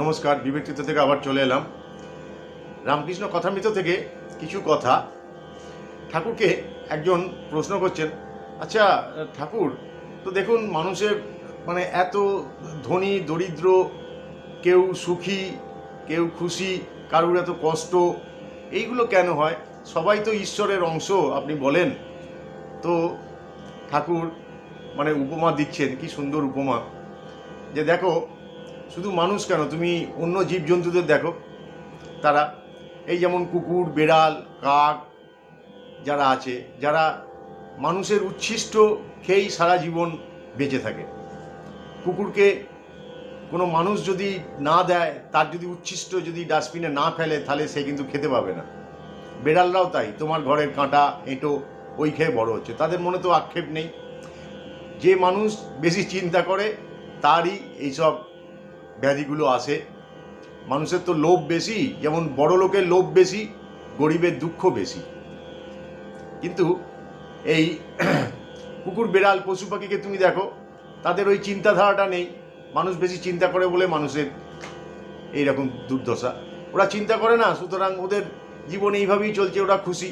নমস্কার, বিবেকচিত্র থেকে আবার চলে এলাম। রামকৃষ্ণ কথামৃত থেকে কিছু কথা। ঠাকুরকে একজন প্রশ্ন করছেন, আচ্ছা ঠাকুর, তো দেখুন মানুষের এত ধনী দরিদ্র, কেউ সুখী কেউ খুশি, কারুর এত কষ্ট, এইগুলো কেন হয়? সবাই তো ঈশ্বরের অংশ আপনি বলেন। তো ঠাকুর উপমা দিচ্ছেন, কি সুন্দর উপমা, যে দেখো শুধু মানুষ কেন, তুমি অন্য জীবজন্তুদের দেখো, তারা এই যেমন কুকুর, বেড়াল, কাক যারা আছে, যারা মানুষের উচ্ছিষ্ট খেয়েই সারা জীবন বেঁচে থাকে। কুকুরকে কোনো মানুষ যদি না দেয়, তার যদি উচ্ছিষ্ট যদি ডাস্টবিনে না ফেলে, তাহলে সে কিন্তু খেতে পাবে না। বেড়ালরাও তাই, তোমার ঘরের কাঁটা এঁটো ওই খেয়ে বড় হচ্ছে, তাদের মনে তো আক্ষেপ নেই। যে মানুষ বেশি চিন্তা করে তারই এইসব ব্যাধিগুলো আসে। মানুষের তো লোভ বেশি, যেমন বড় লোকের লোভ বেশি, গরিবের দুঃখ বেশি। কিন্তু এই কুকুর, বেড়াল, পশু পাখিকে তুমি দেখো, তাদের ওই চিন্তাধারাটা নেই। মানুষ বেশি চিন্তা করে বলে মানুষের এইরকম দুর্দশা। ওরা চিন্তা করে না, সুতরাং ওদের জীবন এইভাবেই চলছে, ওরা খুশি।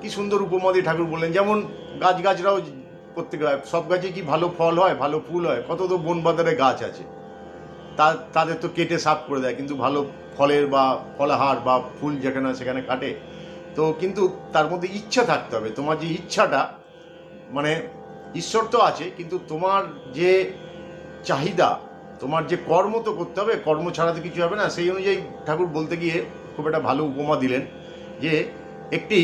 কি সুন্দর উপমা দিয়ে ঠাকুর বললেন। যেমন গাছরাও প্রত্যেকে, সব গাছে কি ভালো ফল হয়, ভালো ফুল হয়? কত তো বন বাজারে গাছ আছে, তাদের তো কেটে সাফ করে দেয়, কিন্তু ভালো ফলের বা ফলাহার বা ফুল যেখানে সেখানে কাটে। তো কিন্তু তার মধ্যে ইচ্ছা থাকতে হবে। তোমার যে ইচ্ছাটা, ঈশ্বর তো আছে, কিন্তু তোমার যে চাহিদা, তোমার যে কর্ম তো করতে হবে, কর্ম ছাড়া তো কিছু হবে না। সেই অনুযায়ী ঠাকুর বলতে গিয়ে খুব একটা ভালো উপমা দিলেন, যে একটি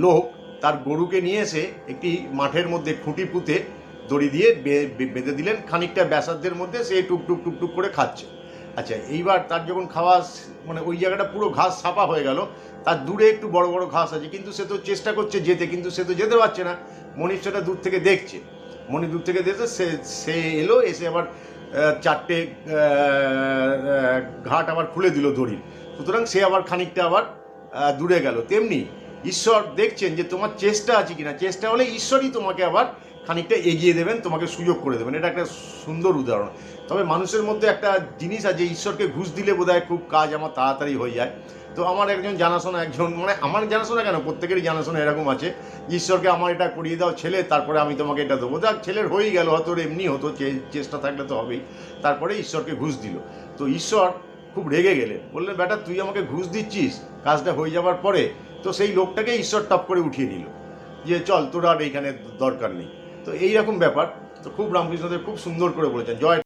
লোক তার গরুকে নিয়ে এসে একটি মাঠের মধ্যে খুঁটি পুঁতে দড়ি দিয়ে বেঁধে দিলেন, খানিকটা ব্যাসার্ধের মধ্যে। সে টুকটুক টুকটুক করে খাচ্ছে। আচ্ছা, এইবার তার যখন খাওয়া ওই জায়গাটা পুরো ঘাস ছাপা হয়ে গেল, তার দূরে একটু বড় বড় ঘাস আছে, কিন্তু সে তো চেষ্টা করছে যেতে, কিন্তু সে তো যেতে পারছে না। মণি সেটা দূর থেকে দেখছে। মণি দূর থেকে দেখছে, সে এলো, এসে আবার চারটে ঘাট আবার খুলে দিল দড়ির। সুতরাং সে আবার খানিকটা আবার দূরে গেল। তেমনি ঈশ্বর দেখছেন যে তোমার চেষ্টা আছে কিনা। চেষ্টা হলে ঈশ্বরই তোমাকে আবার খানিকটা এগিয়ে দেবেন, তোমাকে সুযোগ করে দেবেন। এটা একটা সুন্দর উদাহরণ। তবে মানুষের মধ্যে একটা জিনিস আছে, ঈশ্বরকে ঘুষ দিলে বোধহয় খুব কাজ আমার তাড়াতাড়ি হয়ে যায়। তো আমার একজন জানাশোনা, আমার জানাশোনা কেন, প্রত্যেকেরই জানাশোনা এরকম আছে, ঈশ্বরকে আমার এটা করিয়ে দাও ছেলে, তারপরে আমি তোমাকে এটা দেবো। দেখ, ছেলের হয়েই গেল, হয়তো এমনি হতো, চেষ্টা থাকলে তো হবেই। তারপরে ঈশ্বরকে ঘুষ দিল। তো ঈশ্বর খুব রেগে গেলেন, বললেন বেটা তুই আমাকে ঘুষ দিচ্ছিস কাজটা হয়ে যাওয়ার পরে। তো সেই লোকটাকে ঈশ্বর টপ করে উঠিয়ে নিল, যে চল তোর আর এইখানে দরকার নেই। তো এইরকম ব্যাপার। তো খুব রামকৃষ্ণদেব খুব সুন্দর করে বলেছেন। জয়।